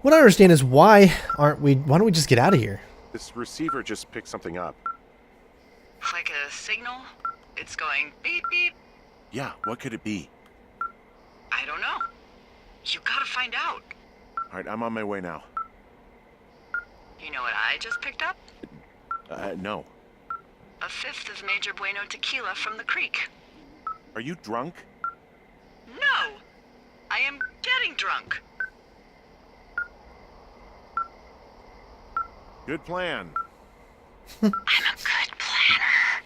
What I understand is why don't we just get out of here? This receiver just picked something up. Like a signal? It's going beep beep. Yeah, what could it be? I don't know. You gotta find out. Alright, I'm on my way now. You know what I just picked up? No. A fifth of Major Bueno tequila from the creek. Are you drunk? No! I am getting drunk. Good plan. I'm a good planner.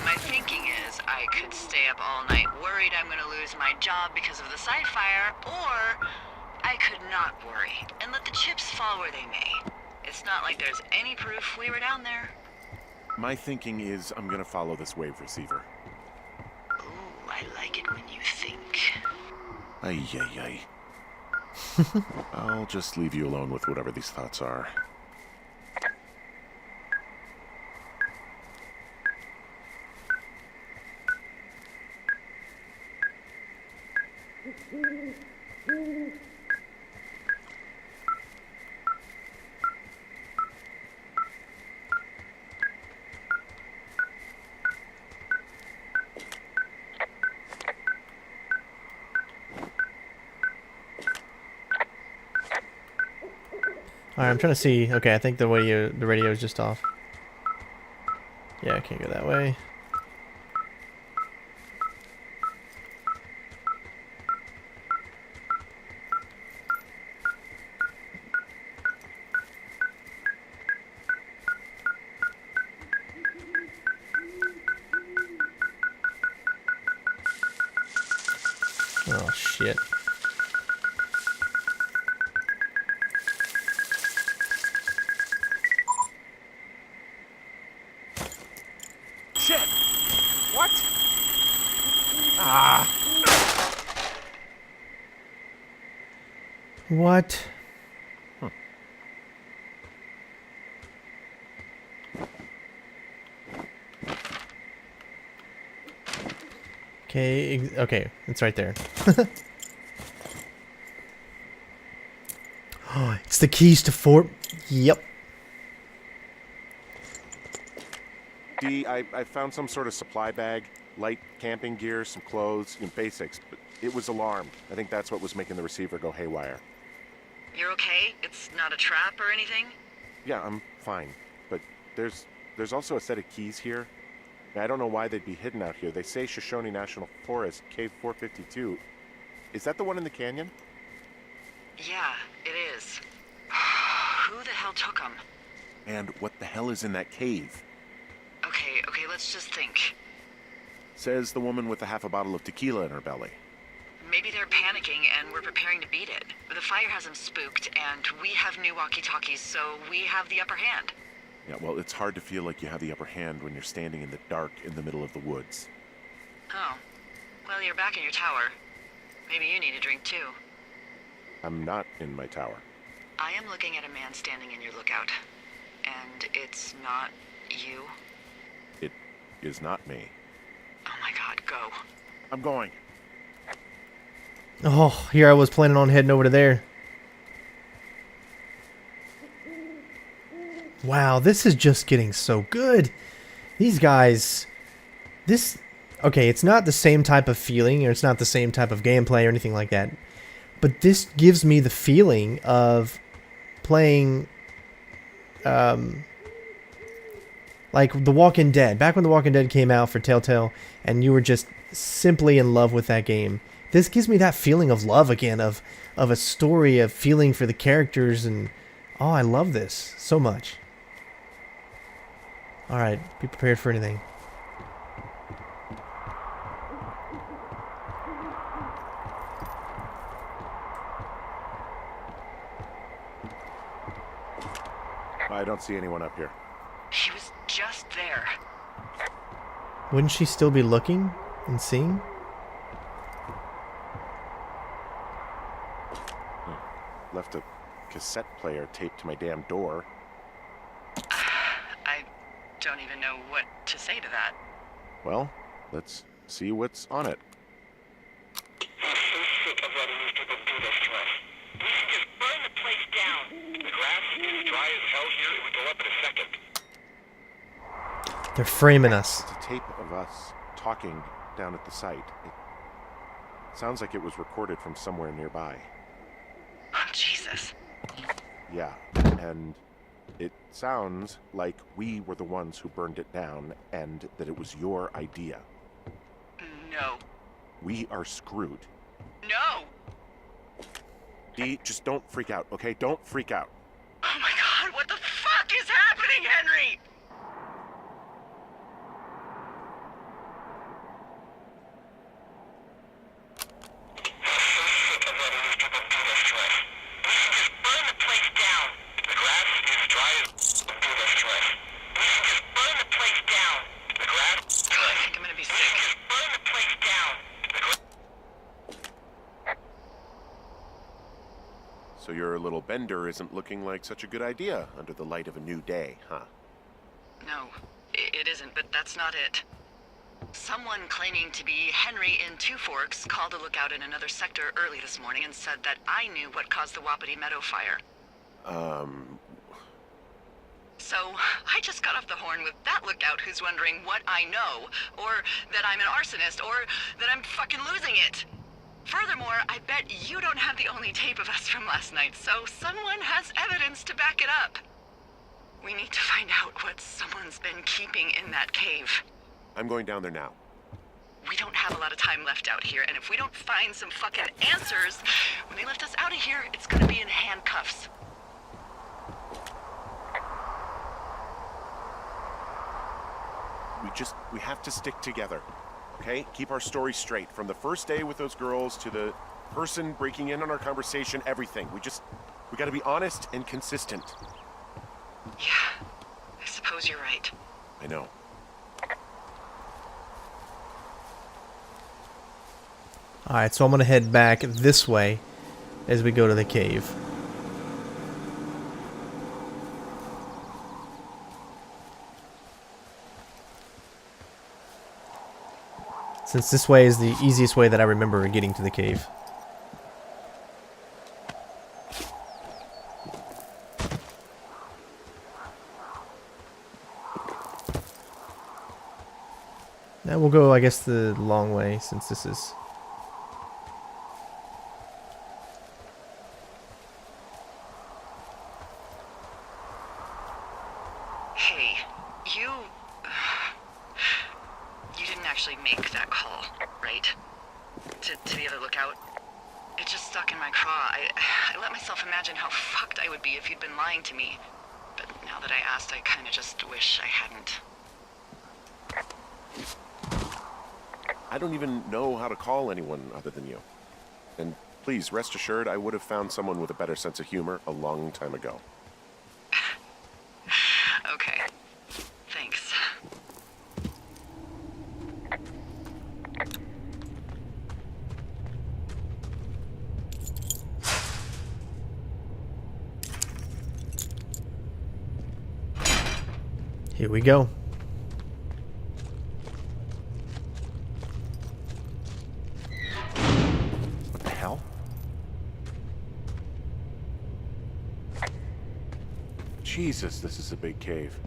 My thinking is I could stay up all night worried I'm gonna lose my job because of the side fire, or I could not worry and let the chips fall where they may. It's not like there's any proof we were down there. My thinking is I'm gonna follow this wave receiver. Ooh, I like it when you think. Ay, ay, ay. I'll just leave you alone with whatever these thoughts are. Alright, I'm trying to see. Okay, I think the radio is just off. Yeah, I can't go that way. Oh shit. Shit! What? Ah! What? Okay, okay, it's right there. Oh, it's the keys to Fort. Yep. I found some sort of supply bag, light camping gear, some clothes, basics, but it was alarmed. I think that's what was making the receiver go haywire. You're okay? It's not a trap or anything? Yeah, I'm fine, but there's also a set of keys here. I don't know why they'd be hidden out here. They say Shoshone National Forest, Cave 452. Is that the one in the canyon? Yeah, it is. Who the hell took them? And what the hell is in that cave? Okay, let's just think. Says the woman with a half a bottle of tequila in her belly. Maybe they're panicking and we're preparing to beat it. The fire has them spooked, and we have new walkie-talkies, so we have the upper hand. Yeah, well, it's hard to feel like you have the upper hand when you're standing in the dark in the middle of the woods. Oh. Well, you're back in your tower. Maybe you need a drink, too. I'm not in my tower. I am looking at a man standing in your lookout. And it's not you? It is not me. Oh my god, go. I'm going. Oh, here I was planning on heading over to there. Wow, this is just getting so good. These guys, okay, it's not the same type of feeling, or it's not the same type of gameplay or anything like that. But this gives me the feeling of playing, like The Walking Dead. Back when The Walking Dead came out for Telltale, and you were just simply in love with that game. This gives me that feeling of love again, of a story, of feeling for the characters, and oh, I love this so much. Alright, be prepared for anything. I don't see anyone up here. He was just there. Wouldn't she still be looking and seeing? Left a cassette player taped to my damn door. I don't even know what to say to that. Well, let's see what's on it. This is a very difficult to us. dry as hell here, it would go up in a second. They're framing us. It's a tape of us talking down at the site. It sounds like it was recorded from somewhere nearby. Oh, Jesus. Yeah, and it sounds like we were the ones who burned it down and that it was your idea. No. We are screwed. No! Dee, just don't freak out, okay? Don't freak out. Oh my god, what the fuck is happening, Henry? So your little bender isn't looking like such a good idea under the light of a new day, huh? No, it isn't, but that's not it. Someone claiming to be Henry in Two Forks called a lookout in another sector early this morning and said that I knew what caused the Wapiti Meadow fire. So, I just got off the horn with that lookout who's wondering what I know, or that I'm an arsonist, or that I'm fucking losing it. Furthermore, I bet you don't have the only tape of us from last night, so someone has evidence to back it up. We need to find out what someone's been keeping in that cave. I'm going down there now. We don't have a lot of time left out here, and if we don't find some fucking answers, when they lift us out of here, it's gonna be in handcuffs. We have to stick together, okay? Keep our story straight. From the first day with those girls to the person breaking in on our conversation, everything. We gotta be honest and consistent. Yeah, I suppose you're right. I know. Alright, so I'm gonna head back this way as we go to the cave. Since this way is the easiest way that I remember getting to the cave. Now we'll go, I guess, the long way since this is... Hey, you didn't actually make that call, right? To the other lookout? It just stuck in my craw. I let myself imagine how fucked I would be if you'd been lying to me. But now that I asked, I kinda just wish I hadn't. I don't even know how to call anyone other than you. And please, rest assured, I would have found someone with a better sense of humor a long time ago. Okay. Thanks. Here we go. What the hell? Jesus, this is a big cave.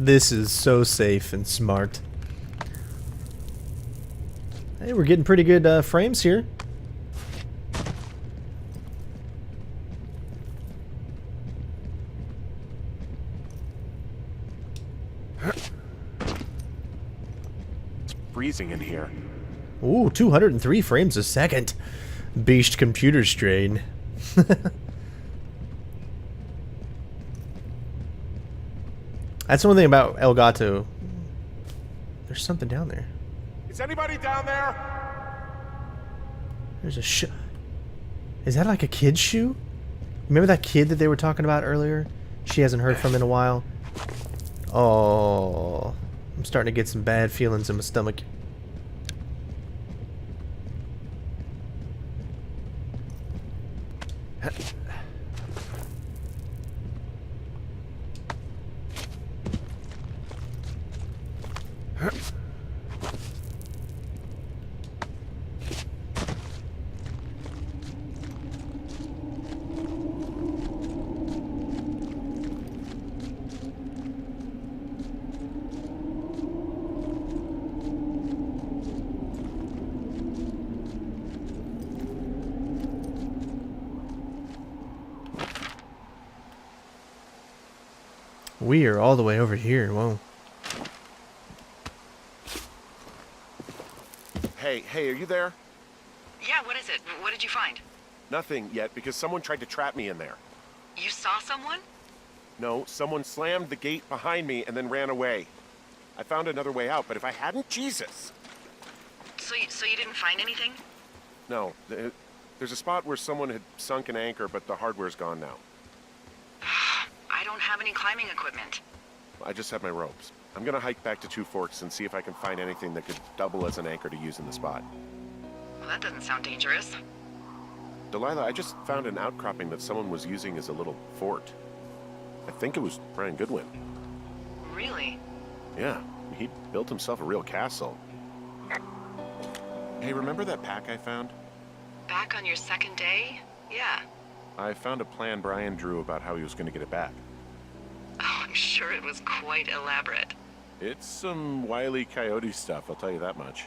This is so safe and smart. Hey, we're getting pretty good frames here. It's freezing in here. Ooh, 203 frames a second. Beast computer strain. That's one thing about El Gato. There's something down there. Is anybody down there? There's a shoe. Is that like a kid's shoe? Remember that kid that they were talking about earlier? She hasn't heard from in a while. Oh, I'm starting to get some bad feelings in my stomach. We are all the way over here. Whoa. Hey, are you there? Yeah, what is it? What did you find? Nothing yet, because someone tried to trap me in there. You saw someone? No, someone slammed the gate behind me and then ran away. I found another way out, but if I hadn't, Jesus! So you didn't find anything? No, there's a spot where someone had sunk an anchor, but the hardware's gone now. I don't have any climbing equipment. I just have my ropes. I'm gonna hike back to Two Forks and see if I can find anything that could double as an anchor to use in the spot. Well, that doesn't sound dangerous. Delilah, I just found an outcropping that someone was using as a little fort. I think it was Brian Goodwin. Really? Yeah, he built himself a real castle. Hey, remember that pack I found? Back on your second day? Yeah. I found a plan Brian drew about how he was gonna get it back. Oh, I'm sure it was quite elaborate. It's some Wile E. Coyote stuff, I'll tell you that much.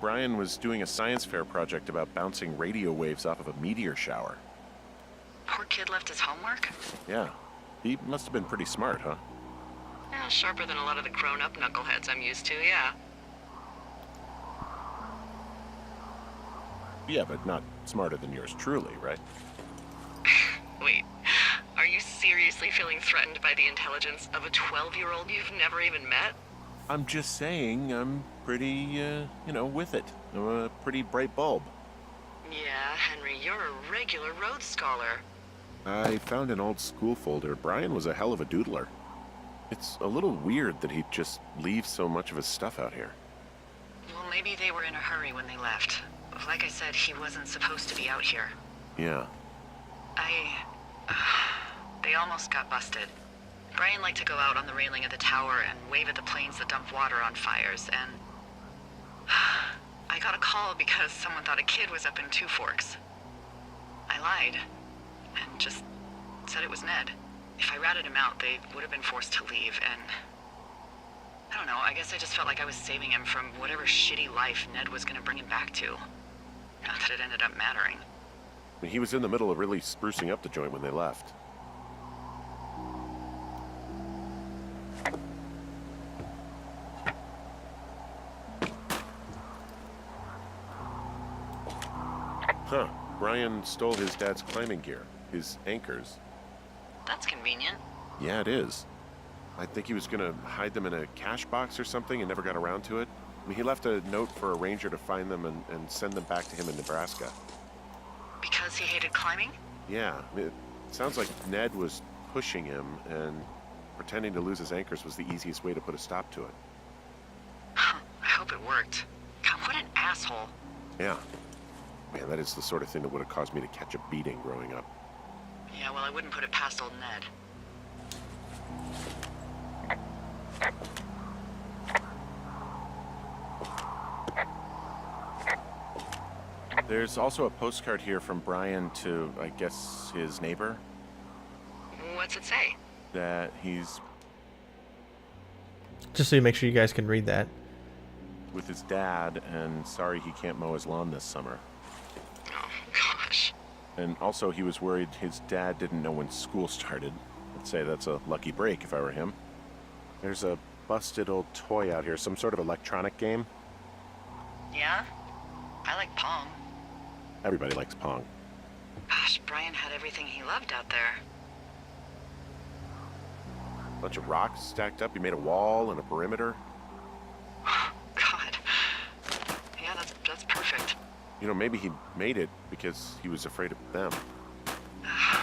Brian was doing a science fair project about bouncing radio waves off of a meteor shower. Poor kid left his homework? Yeah, he must have been pretty smart, huh? Yeah, sharper than a lot of the grown-up knuckleheads I'm used to, yeah. Yeah, but not smarter than yours truly, right? Wait, are you seriously feeling threatened by the intelligence of a 12-year-old you've never even met? I'm just saying, I'm pretty, with it. I'm a pretty bright bulb. Yeah, Henry, you're a regular Rhodes Scholar. I found an old school folder. Brian was a hell of a doodler. It's a little weird that he'd just leave so much of his stuff out here. Well, maybe they were in a hurry when they left. Like I said, he wasn't supposed to be out here. Yeah. They almost got busted. Brian liked to go out on the railing of the tower and wave at the planes that dump water on fires, and I got a call because someone thought a kid was up in Two Forks. I lied, and just said it was Ned. If I ratted him out, they would have been forced to leave, and I don't know, I guess I just felt like I was saving him from whatever shitty life Ned was gonna bring him back to. Not that it ended up mattering. He was in the middle of really sprucing up the joint when they left. Huh. Brian stole his dad's climbing gear, his anchors. That's convenient. Yeah, it is. I think he was gonna hide them in a cash box or something and never got around to it. I mean, he left a note for a ranger to find them and send them back to him in Nebraska. Because he hated climbing? Yeah, it sounds like Ned was pushing him, and pretending to lose his anchors was the easiest way to put a stop to it. I hope it worked. God, what an asshole. Yeah. Man, that is the sort of thing that would have caused me to catch a beating growing up. Yeah, well, I wouldn't put it past old Ned. There's also a postcard here from Brian to, I guess, his neighbor. What's it say? That he's Just so you make sure you guys can read that. with his dad, and sorry he can't mow his lawn this summer. Oh, gosh. And also he was worried his dad didn't know when school started. I'd say that's a lucky break if I were him. There's a busted old toy out here, some sort of electronic game. Yeah? I like Pong. Everybody likes Pong. Gosh, Brian had everything he loved out there. Bunch of rocks stacked up. He made a wall and a perimeter. God. Yeah, that's perfect. You know, maybe he made it because he was afraid of them.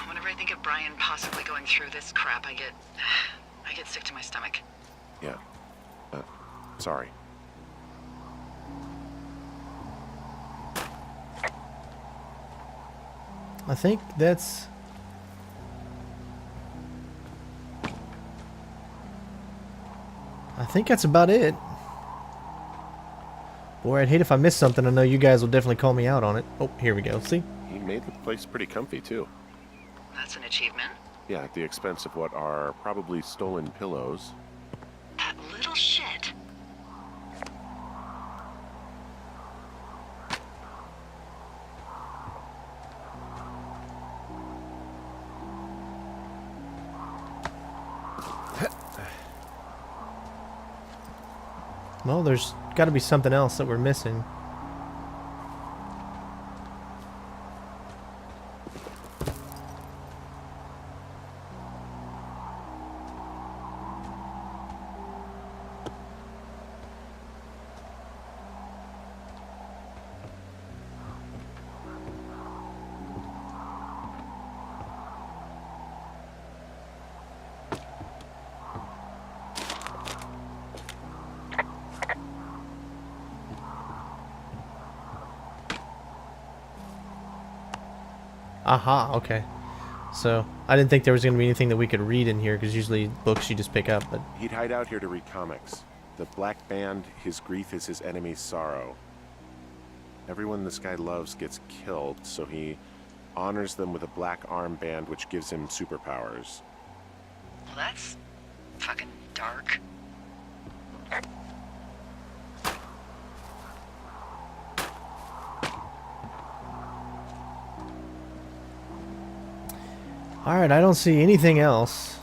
Whenever I think of Brian possibly going through this crap, I get sick to my stomach. Yeah. Sorry. I think that's... I think that's about it. Boy, I'd hate if I missed something. I know you guys will definitely call me out on it. Oh, here we go. See? He made the place pretty comfy, too. That's an achievement. Yeah, at the expense of what are probably stolen pillows. That little shit. Well, there's got to be something else that we're missing. Aha, okay. So, I didn't think there was going to be anything that we could read in here, because usually books you just pick up, but... He'd hide out here to read comics. The Black Band, his grief is his enemy's sorrow. Everyone this guy loves gets killed, so he honors them with a black armband which gives him superpowers. Well, that's fucking dark. Alright, I don't see anything else.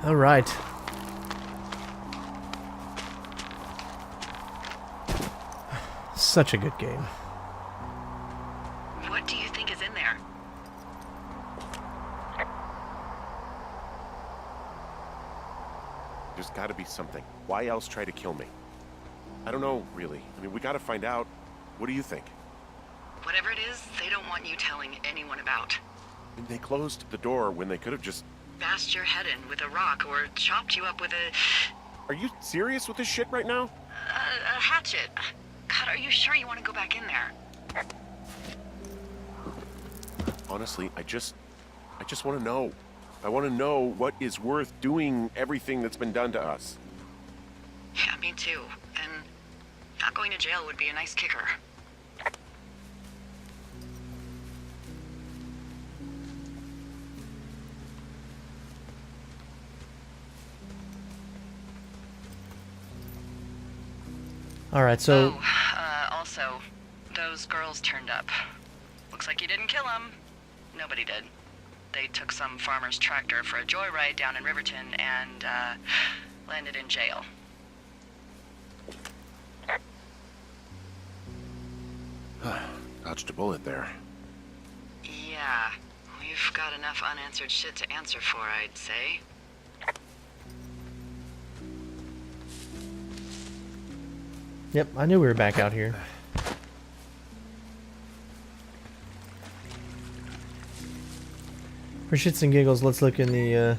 Alright. Such a good game. What do you think is in there? There's gotta be something. Why else try to kill me? I don't know, really. I mean, we gotta find out. What do you think? Whatever it is, they don't want you telling anyone about. I mean, they closed the door when they could have just... Bashed your head in with a rock or chopped you up with a Are you serious with this shit right now? hatchet. God, are you sure you want to go back in there? Honestly, I just want to know. I want to know what is worth doing everything that's been done to us. Yeah, me too. And not going to jail would be a nice kicker. Alright, so... Also, those girls turned up. Looks like you didn't kill them. Nobody did. They took some farmer's tractor for a joyride down in Riverton and, landed in jail. Dodged a bullet there. Yeah, we've got enough unanswered shit to answer for, I'd say. Yep, I knew we were back out here. For shits and giggles, let's look in the,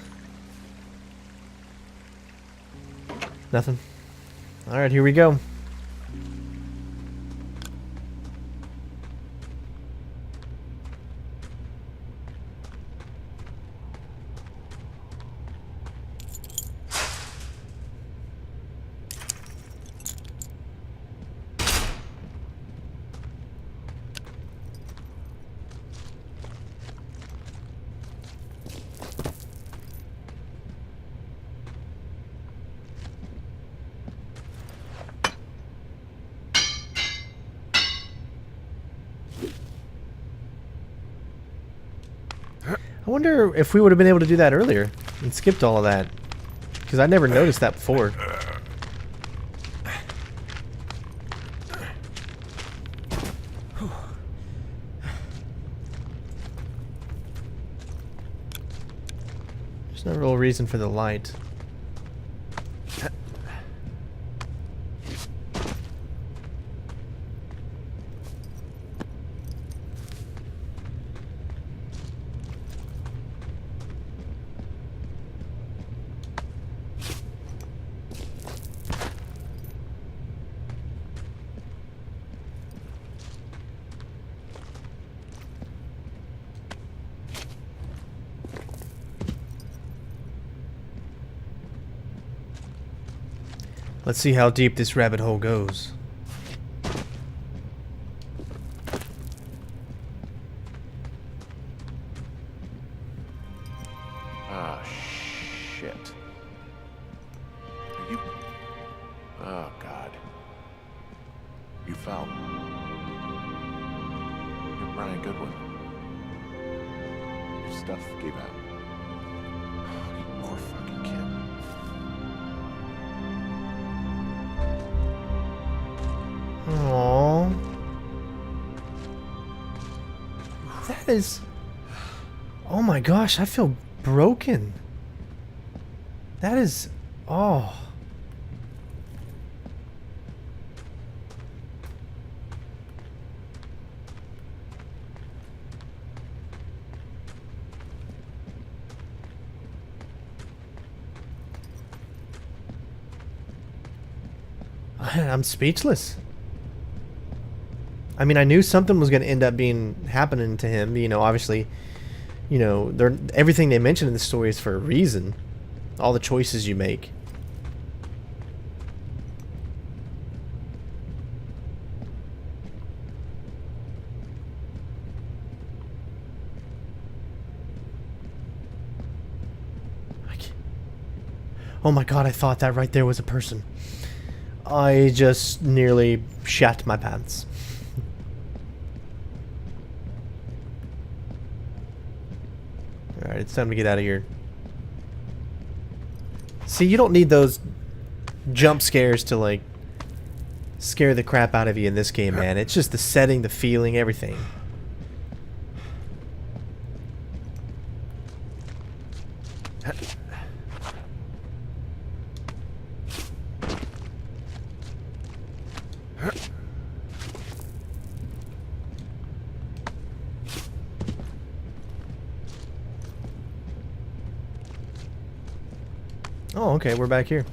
Nothing. Alright, here we go. I wonder if we would have been able to do that earlier and skipped all of that. Because I never noticed that before. There's no real reason for the light. Let's see how deep this rabbit hole goes. Ah, shit. Are you... Oh, God. You fell. You're Brian Goodwin. Your stuff gave out. Oh, you poor fucking kid. Aww. That is... Oh my gosh, I feel broken. That is... Oh. I'm speechless. I mean, I knew something was going to end up happening to him. You know, obviously, you know, everything they mention in the story is for a reason. All the choices you make. Oh my god, I thought that right there was a person. I just nearly shat my pants. Alright, it's time to get out of here. See, you don't need those jump scares to, like, scare the crap out of you in this game, man. It's just the setting, the feeling, everything. Oh, okay, we're back here.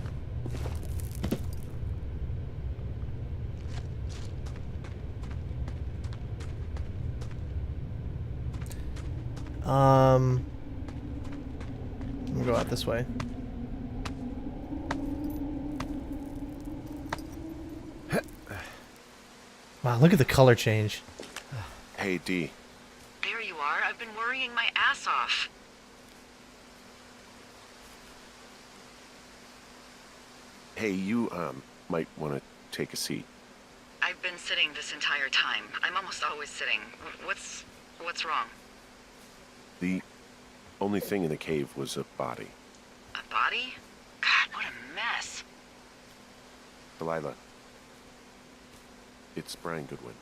We'll go out this way. Wow, look at the color change. Hey, D. There you are. I've been worrying my ass off. Hey, you, might want to take a seat. I've been sitting this entire time. I'm almost always sitting. What's wrong? The only thing in the cave was a body. A body? God, what a mess. Delilah. It's Brian Goodwin.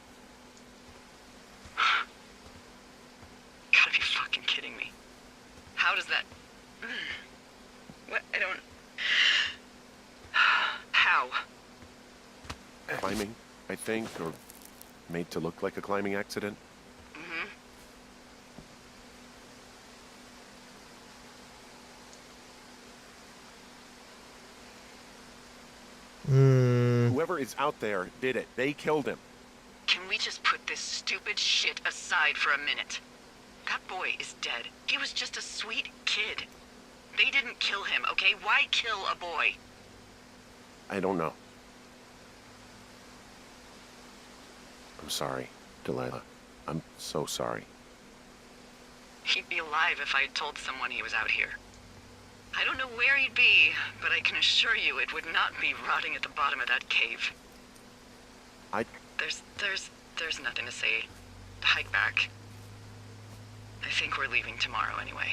Gotta be fucking kidding me. How does that... What? I don't... How? Climbing, I think, or made to look like a climbing accident. Mm-hmm. Whoever is out there did it. They killed him. Can we just put this stupid shit aside for a minute? That boy is dead. He was just a sweet kid. They didn't kill him, okay? Why kill a boy? I don't know. I'm sorry, Delilah. I'm so sorry. He'd be alive if I had told someone he was out here. I don't know where he'd be, but I can assure you it would not be rotting at the bottom of that cave. There's nothing to say. Hike back. I think we're leaving tomorrow anyway.